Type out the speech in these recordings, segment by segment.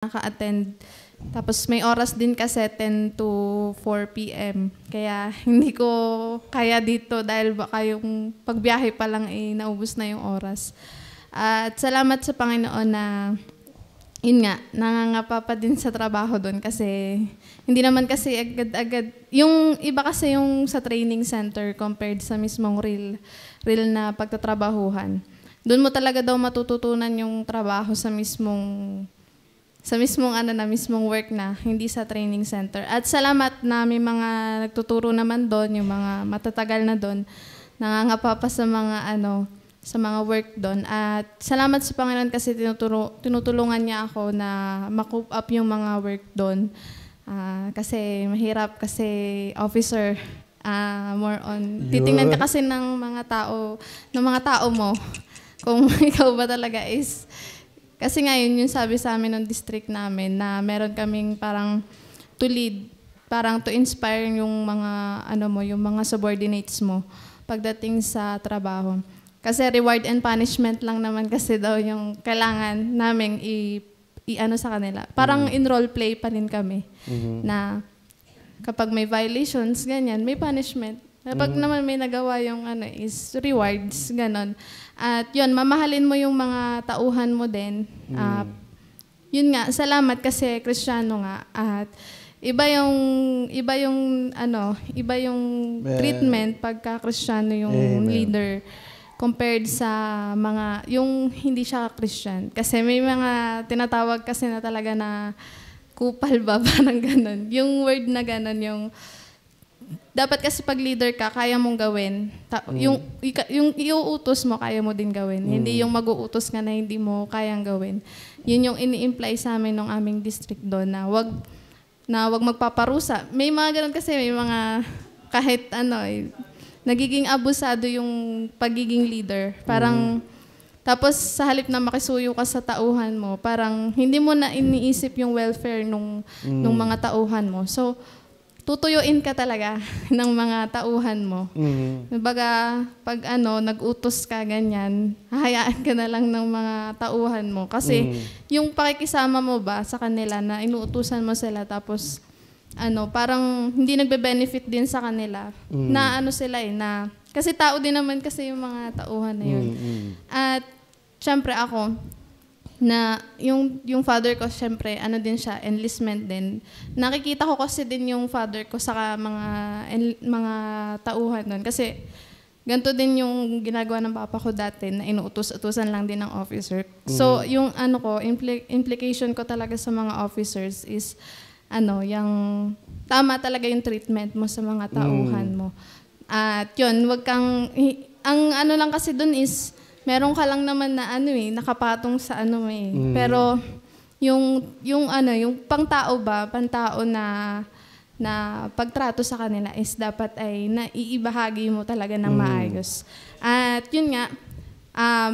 naka-attend. Tapos may oras din kasi 10 to 4 p.m. Kaya hindi ko kaya dito dahil baka yung pagbiyahe pa lang naubos na yung oras. At salamat sa Panginoon na yun nga, nangangapa pa din sa trabaho doon kasi hindi naman kasi agad-agad. Yung iba kasi yung sa training center compared sa mismong real na pagtatrabahuhan. Doon mo talaga daw matututunan yung trabaho sa mismong mismong work na, hindi sa training center. At salamat na may mga nagtuturo naman doon, yung mga matatagal na doon, nangangapa pa sa mga work doon. At salamat sa Panginoon kasi tinutulungan niya ako na ma-cope up yung mga work doon. Kasi mahirap kasi officer, more on, titingnan ka kasi ng mga tao mo kung ikaw ba talaga is. Kasi ngayon, yung sabi sa amin ng district namin na meron kaming parang to lead, parang to inspire yung mga, yung mga subordinates mo pagdating sa trabaho. Kasi reward and punishment lang naman kasi daw yung kailangan naming sa kanila. Parang in role play pa rin kami na kapag may violations, ganyan, may punishment. Kapag naman may nagawa yung is rewards, ganon. At yun, mamahalin mo yung mga tauhan mo din. Yun nga, salamat kasi Kristiyano nga. At iba yung treatment pagka Kristiyano yung leader compared sa mga, yung hindi siya Christian. Kasi may mga tinatawag kasi na talaga na kupal ba, parang ganon. Yung word na ganon, yung dapat kasi pag leader ka, kaya mong gawin. Yung iuutos mo, kaya mo din gawin. Hindi yung mag-uutos ka na hindi mo kayang gawin. Yun yung ini-imply sa amin ng aming district doon na wag magpaparusa. May mga ganun kasi, may mga kahit nagiging abusado yung pagiging leader. Parang, tapos sa halip na makisuyo ka sa tauhan mo, parang hindi mo na iniisip yung welfare nung mga tauhan mo. So, tutuyuin ka talaga ng mga tauhan mo. Baga, pag nag-utos ka ganyan, hahayaan ka na lang ng mga tauhan mo. Kasi yung pakikisama mo ba sa kanila na inuutusan mo sila tapos parang hindi nagbe-benefit din sa kanila. Na sila na kasi tao din naman kasi yung mga tauhan na yun. At syempre ako, na yung father ko, syempre, din siya, enlistment din. Nakikita ko kasi din yung father ko sa mga tauhan nun. Kasi ganito din yung ginagawa ng papa ko dati na inuutos-utusan lang din ng officer. So, yung implication ko talaga sa mga officers is, yung tama talaga yung treatment mo sa mga tauhan mo. At yun, wag kang, ang lang kasi dun is, meron ka lang naman na nakapatong sa Pero yung pangtao na pagtrato sa kanila is dapat ay naiibahagi mo talaga ng maayos. At yun nga,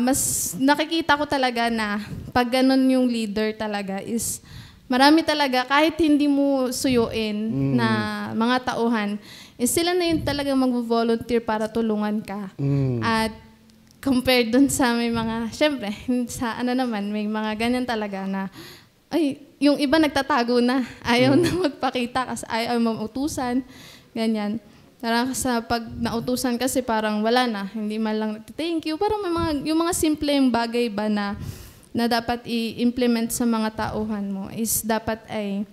mas nakikita ko talaga na pag ganun yung leader talaga is marami talaga kahit hindi mo suyuin na mga tauhan, is sila na yun talaga mag-volunteer para tulungan ka. At compared dun sa may mga, syempre, sa naman, may mga ganyan talaga na, yung iba nagtatago na, ayaw na magpakita kasi ayaw mautusan, ganyan. Parang sa pag nautusan kasi parang wala na, hindi man lang thank you. Parang yung mga simpleng bagay ba na dapat i-implement sa mga tauhan mo is dapat ay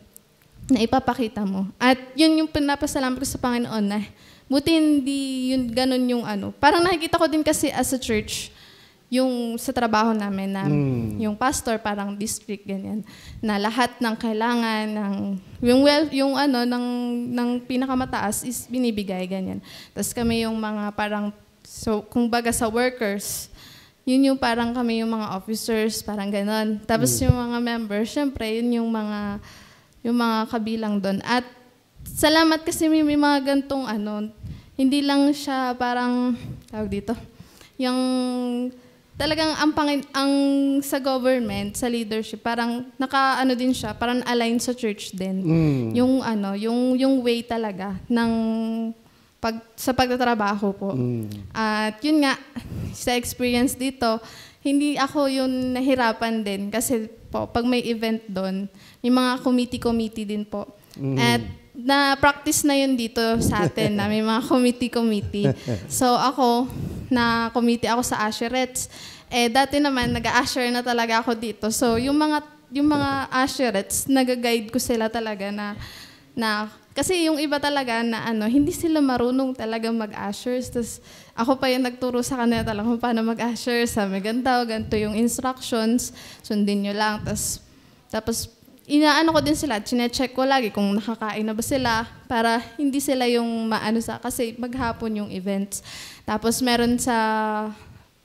naipapakita mo. At yun yung pinapasalamat ko sa Panginoon na buti hindi yun ganun yung Parang nakikita ko din kasi as a church, yung sa trabaho namin na yung pastor, parang district, ganyan, na lahat ng kailangan, ng pinakamataas is binibigay, ganyan. Tapos kami yung mga parang, so kung baga sa workers, yun yung parang kami yung mga officers, parang ganon. Tapos yung mga members, syempre, yun yung mga kabilang doon. At salamat kasi may mga gantong hindi lang siya parang, tawag dito, yung talagang ang sa government, sa leadership, parang din siya, parang align sa church din. Yung way talaga sa pagtatrabaho po. At yun nga, sa experience dito, hindi ako yung nahirapan din kasi po, pag may event doon, may mga committee din po. At na-practice na yun dito sa atin na may mga committee. So ako, na committee ako sa Usherettes. Dati naman, nag-a-usher na talaga ako dito. So yung mga Usherettes, nag-guide ko sila talaga na kasi yung iba talaga na hindi sila marunong talaga mag-ushers. Tapos ako pa yung nagturo sa kanila talaga kung paano mag-usher. Sabi, ganito yung instructions, sundin nyo lang. Tapos inaano ko din sila, chine-check ko lagi kung nakakain na ba sila para hindi sila yung kasi maghapon yung events. Tapos meron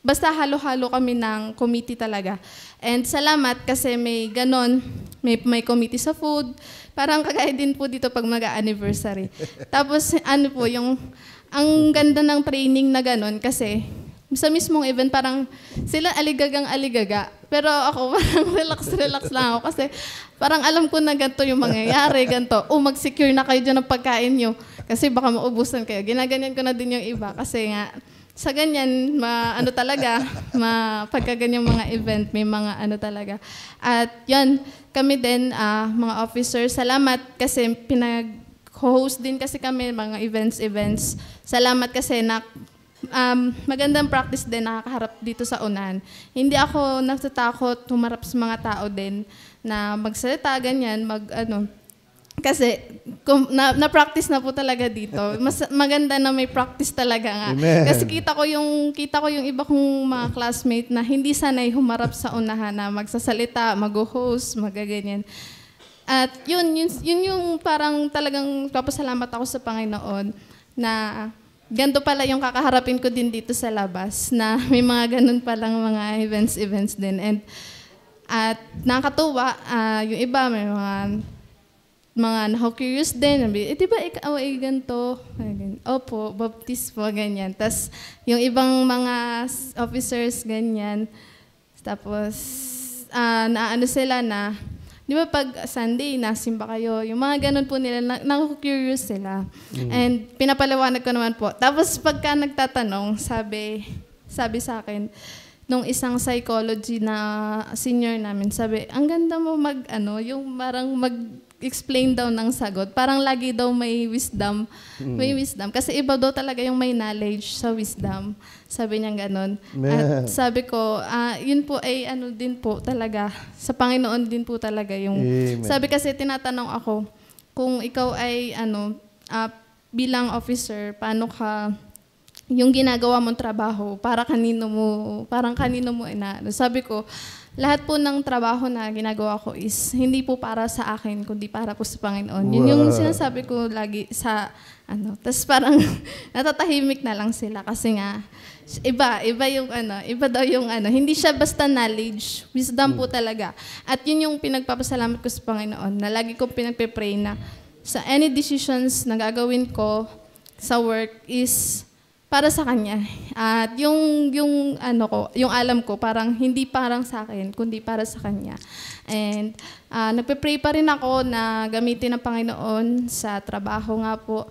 basta halo-halo kami ng committee talaga. And salamat kasi may ganon, may committee sa food. Parang kagaya din po dito pag mag-anniversary. Tapos ang ganda ng training na ganon kasi sa mismong event parang sila aligagang-aligaga. Pero ako parang relax lang ako kasi parang alam ko na ganito yung mangyayari, ganito. Mag-secure na kayo dyan ng pagkain nyo kasi baka maubusan kayo. Ginaganyan ko na din yung iba kasi nga sa ganyan, pagka ganyang mga event, may mga talaga. At yan, kami din, mga officers, salamat kasi pinag-host din kasi kami mga events. Salamat kasi magandang practice din nakakaharap dito sa unahan. Hindi ako natatakot humarap sa mga tao din na magsalita, ganyan, kasi na-practice na po talaga dito. Mas maganda na may practice talaga nga. Amen. Kasi kita ko yung iba kong mga classmate na hindi sanay humarap sa unahan na magsasalita, mag-host, magaganyan. At yun yung parang talagang papasalamat ako sa Panginoon na ganito pala yung kakaharapin ko din dito sa labas na may mga ganun palang mga events din. At nakakatuwa, yung iba may mga nako-curious din. Di ba ikaw ay ganito? Opo, baptismo, ganyan. Tapos yung ibang mga officers, ganyan. Tapos sila na, di ba pag Sunday, nasimba kayo, yung mga ganun po nila, nako-curious sila. And pinapaliwanag ko naman po. Tapos pagka nagtatanong, sabi sa akin, nung isang psychology na senior namin, sabi, ang ganda mo yung parang explain daw ng sagot. Parang lagi daw may wisdom. May wisdom. Kasi iba daw talaga yung may knowledge sa wisdom. Sabi niya ganon. At sabi ko, yun po ay din po talaga. Sa Panginoon din po talaga yung... Amen. Sabi kasi tinatanong ako, kung ikaw ay bilang officer, paano ka... Yung ginagawa mong trabaho, parang kanino mo sabi ko, lahat po ng trabaho na ginagawa ko is hindi po para sa akin, kundi para po sa Panginoon. Yun yung sinasabi ko lagi sa Tapos parang natatahimik na lang sila kasi nga iba daw yung hindi siya basta knowledge, wisdom po talaga. At yun yung pinagpapasalamat ko sa Panginoon, na lagi kong pinagpe-pray na sa any decisions na gagawin ko sa work is para sa Kanya. At yung alam ko, parang hindi parang sa akin, kundi para sa Kanya. And nagpe-pray pa rin ako na gamitin ng Panginoon sa trabaho nga po.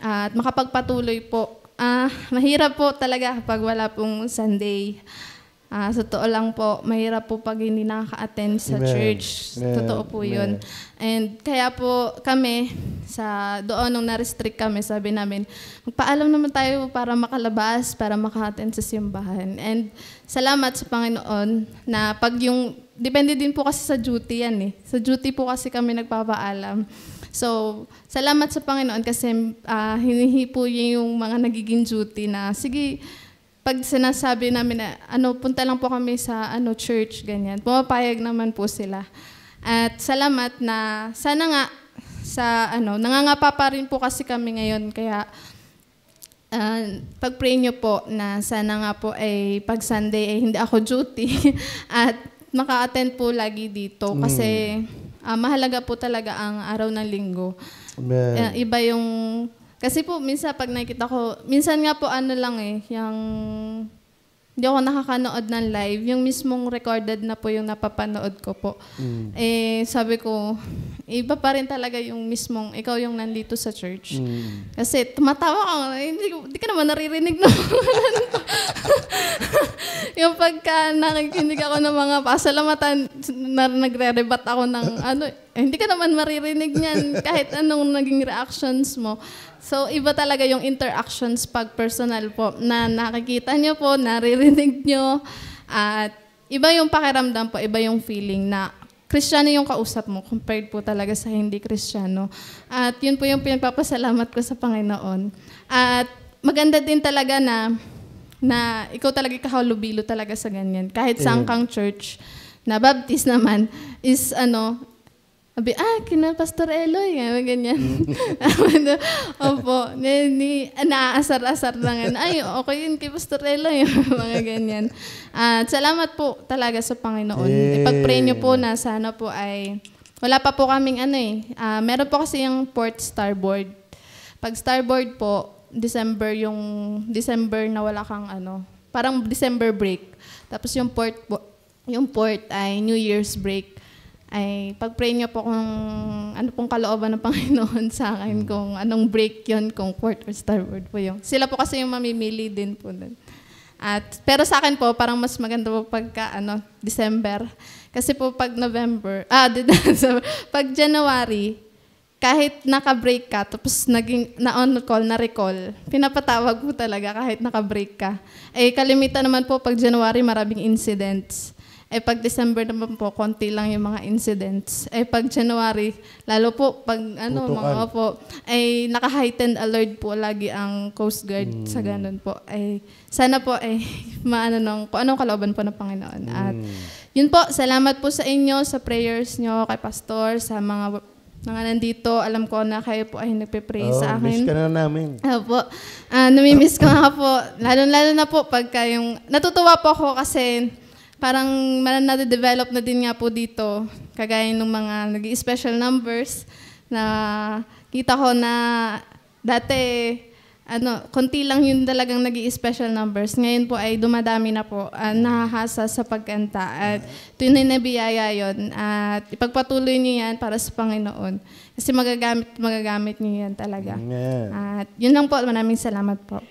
At makapagpatuloy po. Mahirap po talaga pag wala pong Sunday. Sa totoo lang po, mahirap po pag hindi nakaka-attend sa church. Totoo po yun. And kaya po kami, doon nung na-restrict kami, sabi namin, magpaalam naman tayo para makalabas, para maka-attend sa simbahan. And salamat sa Panginoon na depende din po kasi sa duty yan eh. Sa duty po kasi kami nagpapaalam. So, salamat sa Panginoon kasi hinihipo yung mga nagiging duty na, sige, pag sinasabi namin na, punta lang po kami sa church, ganyan, pumapayag naman po sila. At salamat na, sana nga, nangangapa pa rin po kasi kami ngayon, kaya pag-pray nyo po na sana nga po ay pag Sunday ay hindi ako duty at maka-attend po lagi dito kasi mahalaga po talaga ang araw ng linggo. Iba yung... Kasi po, minsan pag nakikita ko, minsan nga po lang yung hindi ako nakakanood ng live, yung mismong recorded na po yung napapanood ko po. Sabi ko, iba pa rin talaga yung mismong ikaw yung nandito sa church. Kasi tumatawa ka, hindi ka naman naririnig na yung pagka nakikinig ako ng mga pasalamatan, nagre-rebat ako ng hindi ka naman maririnig niyan kahit anong naging reactions mo. So, iba talaga yung interactions pag personal po, na nakikita nyo po, naririnig nyo, at iba yung pakiramdam po, iba yung feeling na Kristiyano yung kausap mo compared po talaga sa hindi Kristiyano. At yun po yung pinagpapasalamat ko sa Panginoon. At maganda din talaga na ikaw talaga kahalubilo talaga sa ganyan. Kahit saan kang church na Baptist naman is sabi, kina Pastor Eloy, ganyan. Opo, naaasar-asar lang yan. Ay, okay yun kay Pastor Eloy, mga ganyan. At salamat po talaga sa Panginoon. Ipag-pray niyo po na sana po ay, wala pa po kaming meron po kasi yung port starboard. Pag starboard po, December na wala kang parang December break. Tapos yung port ay New Year's break. Ay pag-pray niyo po kung ano pong kalooban ng Panginoon sa akin, kung anong break yon, kung port or starboard po yung. Sila po kasi yung mamimili din po nun. Pero sa akin po, parang mas maganda po pagka December. Kasi po pag November, pag January, kahit naka-break ka, tapos naging na-on-call, na-recall, pinapatawag po talaga kahit naka-break ka. Kalimitan naman po pag January, maraming incidents. Pag December naman po, konti lang yung mga incidents. Pag January, lalo po, pag mga po, naka-heightened alert po lagi ang Coast Guard sa ganun po. Sana po, kung anong kalooban po ng Panginoon. At yun po, salamat po sa inyo, sa prayers nyo, kay Pastor, sa mga nandito. Alam ko na kayo po ay nagpe-pray sa akin. Miss ka na namin. Opo. Namimiss ko nga po. Lalo na po, pagka natutuwa po ako kasi parang na-develop na din nga po dito, kagaya ng mga nag-special numbers, na kita ko na dati, konti lang yun talagang nag-special numbers. Ngayon po ay dumadami na po, nahahasa sa pagkanta. At tinanabiyaya yun. At ipagpatuloy niyo yan para sa Panginoon. Kasi magagamit niyo yan talaga. Amen. At yun lang po, maraming salamat po.